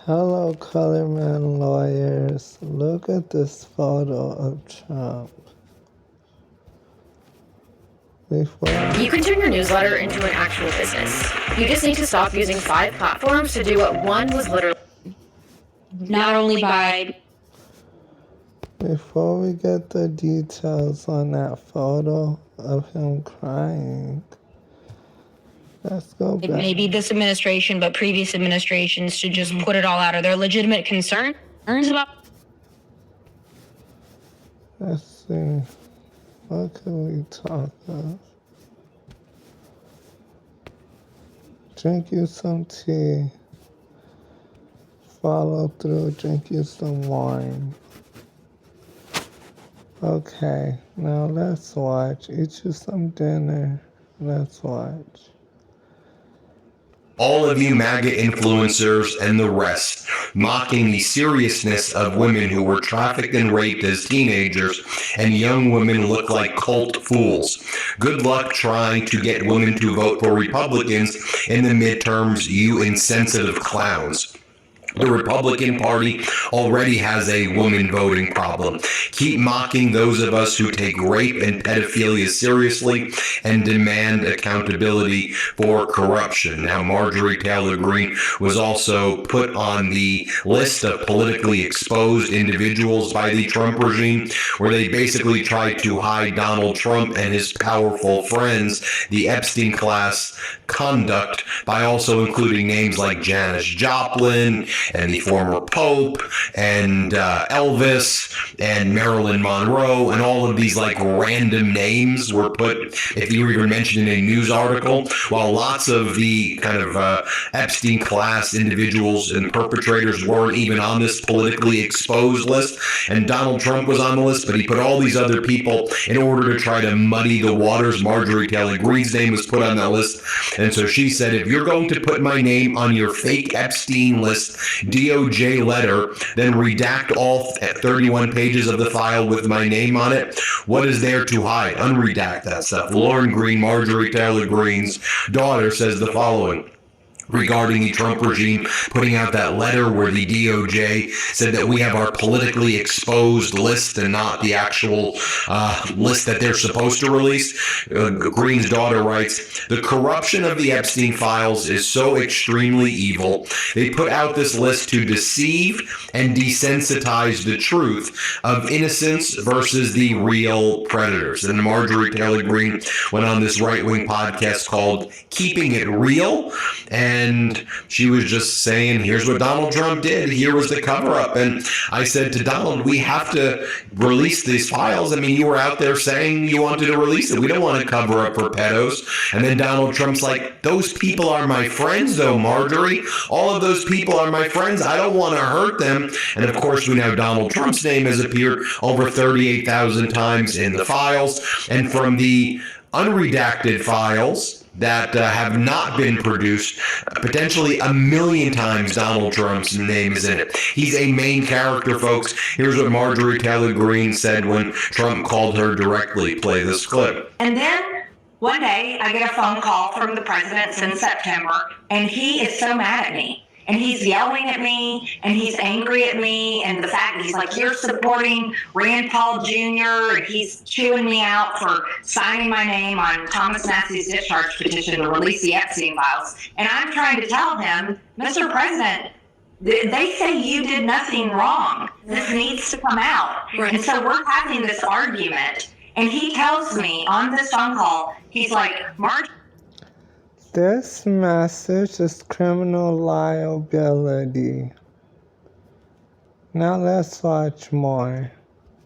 Hello, Colorman lawyers. Look at this photo of Trump. You can turn your newsletter into an actual business. You just need to stop using 5 platforms to do what one was literally not only by. Before we get the details on that photo of him crying, let's go back. Maybe this administration, but previous administrations should just put it all out. Are there legitimate concerns about? Let's see. What can we talk of? Drink you some tea. Follow through. Drink you some wine. Okay, now let's watch. Eat you some dinner. Let's watch. All of you MAGA influencers and the rest, mocking the seriousness of women who were trafficked and raped as teenagers, and young women look like cult fools. Good luck trying to get women to vote for Republicans in the midterms, you insensitive clowns. The Republican Party already has a woman voting problem. Keep mocking those of us who take rape and pedophilia seriously and demand accountability for corruption. Now, Marjorie Taylor Greene was also put on the list of politically exposed individuals by the Trump regime, where they basically tried to hide Donald Trump and his powerful friends, the Epstein class conduct, by also including names like Janis Joplin and the former Pope and Elvis and Marilyn Monroe, and all of these like random names were put, if you were even mentioned in a news article, while lots of the kind of Epstein class individuals and perpetrators weren't even on this politically exposed list. And Donald Trump was on the list, but he put all these other people in order to try to muddy the waters. Marjorie Taylor Greene's name was put on that list. And so she said, if you're going to put my name on your fake Epstein list, DOJ letter, then redact all 31 pages of the file with my name on it. What is there to hide? Unredact that stuff. Lauren Green, Marjorie Taylor Greene's daughter, says the following regarding the Trump regime putting out that letter where the DOJ said that we have our politically exposed list and not the actual list that they're supposed to release. Greene's daughter writes, the corruption of the Epstein files is so extremely evil. They put out this list to deceive and desensitize the truth of innocence versus the real predators. And Marjorie Taylor Greene went on this right-wing podcast called Keeping It Real, and she was just saying, here's what Donald Trump did. Here was the cover-up. And I said to Donald, we have to release these files. I mean, you were out there saying you wanted to release it. We don't want to cover up for pedos. And then Donald Trump's like, those people are my friends, though, Marjorie. All of those people are my friends. I don't want to hurt them. And, of course, we know Donald Trump's name has appeared over 38,000 times in the files. And from the unredacted files that have not been produced, potentially 1 million times Donald Trump's name is in it. He's a main character, folks. Here's what Marjorie Taylor Greene said when Trump called her directly. Play this clip. And then one day I get a phone call from the president in September, and he is so mad at me. And he's yelling at me, and he's angry at me, and the fact he's like, you're supporting Rand Paul Jr., and he's chewing me out for signing my name on Thomas Massey's discharge petition to release the Epstein files. And I'm trying to tell him, Mr. President, they say you did nothing wrong. This needs to come out. Right. And so we're having this argument, and he tells me on this phone call, he's like, Mark. This message is criminal liability. Now let's watch more.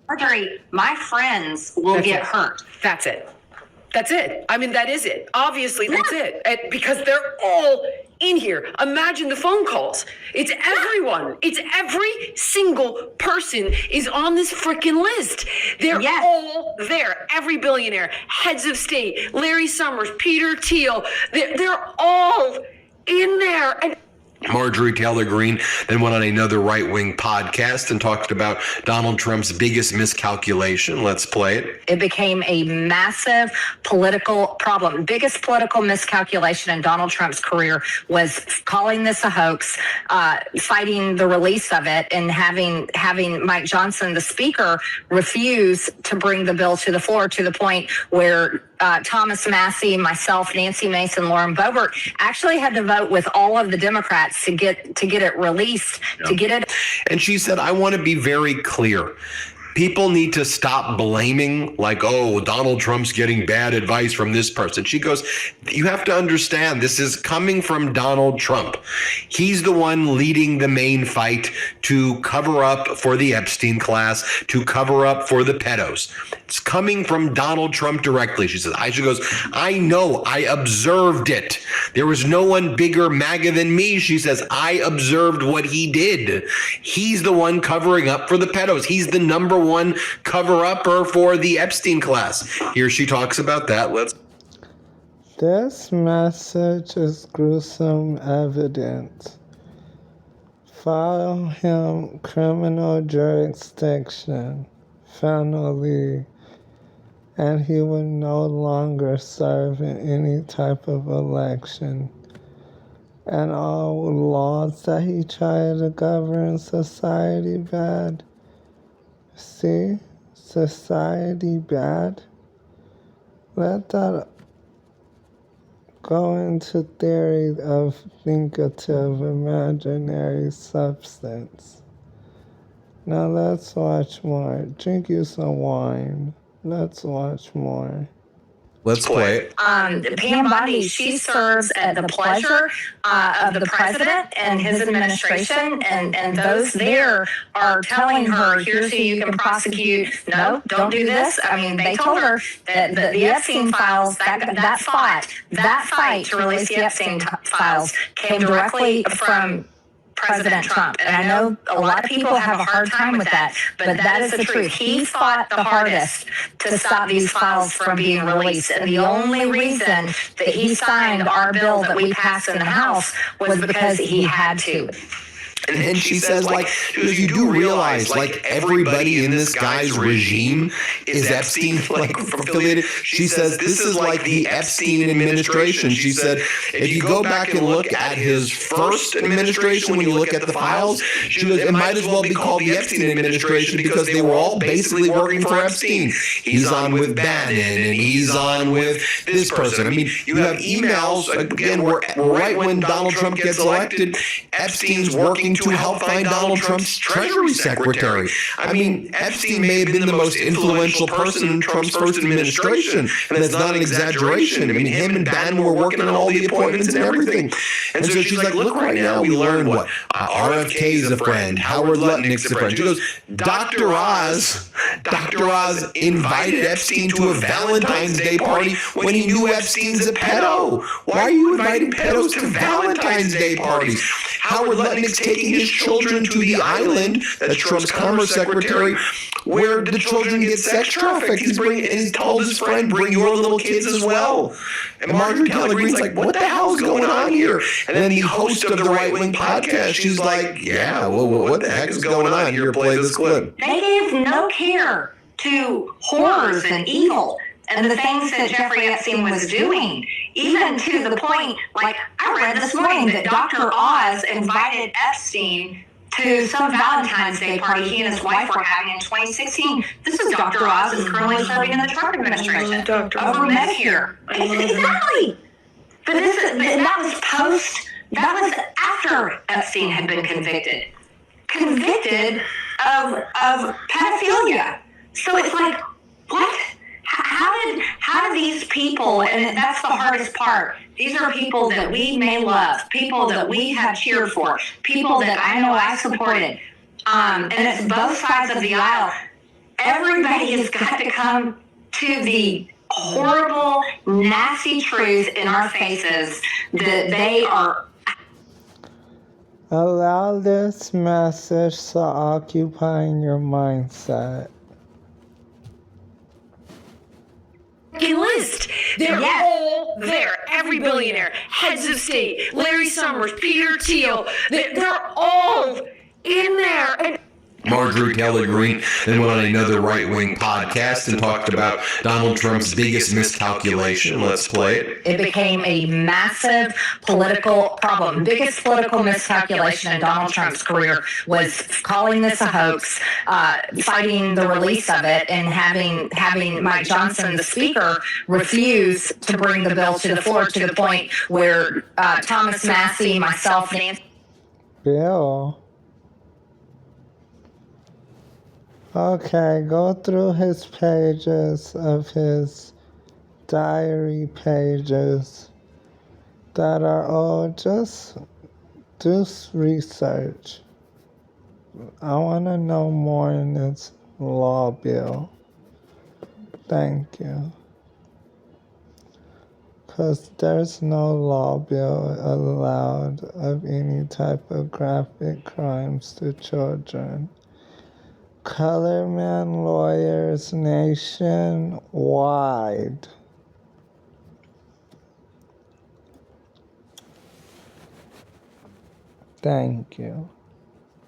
Marjorie, my friends will get hurt. That's it. That's it. I mean, that is it. Obviously, that's it. Because they're all in here. Imagine the phone calls. It's everyone. It's every single person is on this freaking list. They're all there. Every billionaire, heads of state, Larry Summers, Peter Thiel. They're all in there. And Marjorie Taylor Greene then went on another right-wing podcast and talked about Donald Trump's biggest miscalculation. Let's play it. It became a massive political problem. Biggest political miscalculation in Donald Trump's career was calling this a hoax, fighting the release of it, and having Mike Johnson, the speaker, refuse to bring the bill to the floor, to the point where Thomas Massie, myself, Nancy Mason, Lauren Boebert actually had to vote with all of the Democrats to get it released, to get it. And she said, I want to be very clear. People need to stop blaming, like, oh, Donald Trump's getting bad advice from this person. She goes, you have to understand, this is coming from Donald Trump. He's the one leading the main fight to cover up for the Epstein class, to cover up for the pedos. It's coming from Donald Trump directly. She says, she goes, I know, I observed it. There was no one bigger MAGA than me. She says, I observed what he did. He's the one covering up for the pedos. He's the number one cover-upper for the Epstein class. Here she talks about that. This message is gruesome evidence. File him criminal jurisdiction, finally, and he will no longer serve in any type of election. And all laws that he tried to govern society bad. See, society bad. Let that go into theory of thinkative imaginary substance. Now let's watch more. Drink you some wine. Let's watch more. Let's play it. Pam Bondi, she serves at the pleasure of the president and his administration, and those there are telling her, here's who you can prosecute. No, don't do this. I mean, they told her that the Epstein files, that fight to release the Epstein files came directly from President Trump. And I know a lot of people have a hard time with that, but that is the truth. He fought the hardest to stop these files from being released. And the only reason that he signed our bill that we passed in the House was because he had to. And she says, like, you do realize, like, everybody in this guy's regime is Epstein, like, affiliated. She says, this is like the Epstein administration. She said, if you go back and look at his first administration, when you look at the files, she goes, it might as well be called the Epstein administration because they were all basically working for Epstein. He's on with Bannon and he's on with this person. I mean, you have emails, again, where right when Donald Trump gets elected, Epstein's working to help find Donald Trump's Treasury Secretary. I mean, Epstein may have been the most influential person in Trump's first administration, and that's not an exaggeration. I mean, him and Bannon were working on all the appointments and everything. And so she's like, look, right now we learned what? RFK is a friend. Howard Lutnick's a friend. She goes, Dr. Oz invited Epstein to a Valentine's Day party when he knew Epstein's a pedo. Why are you inviting pedos to Valentine's Day parties? Howard Lutnick's taking his children to the island, that's Trump's Commerce Secretary, where the children get sex trafficked. And he told his friend, bring your little kids as well. And Marjorie Taylor Greene's like, what the hell is going on here? And then the host of the Right Wing podcast, she's like, yeah, well, what the heck is going on here? Play this clip. They gave no care to horrors and evil and the things that Jeffrey Epstein was doing, even to the point, like, I read this morning that Dr. Oz invited Epstein to some Valentine's Day party he and his wife were having in 2016. This is Dr. Oz is currently serving in the Trump administration over Medicare. Exactly. But that was after Epstein had been convicted of pedophilia. So it's like, what? How do these people, and that's the hardest part, these are people that we may love, people that we have cheered for, people that I know I supported, and it's both sides of the aisle. Everybody has got to come to the horrible, nasty truth in our faces that they are. Allow this message to occupy your mindset. List. They're Yes. all there. Every billionaire, heads of state, Larry Summers, Peter Thiel, they're all in there. And Marjorie Taylor Greene then went on another right-wing podcast and talked about Donald Trump's biggest miscalculation. Let's play it. It became a massive political problem. Biggest political miscalculation in Donald Trump's career was calling this a hoax, fighting the release of it, and having Mike Johnson, the speaker, refuse to bring the bill to the floor, to the point where Thomas Massey, myself, Nancy. Bill. Okay, go through his pages of his diary pages that are all just do research. I want to know more in this law bill. Thank you. Because there's no law bill allowed of any type of graphic crimes to children. Color man lawyers nationwide. Thank you.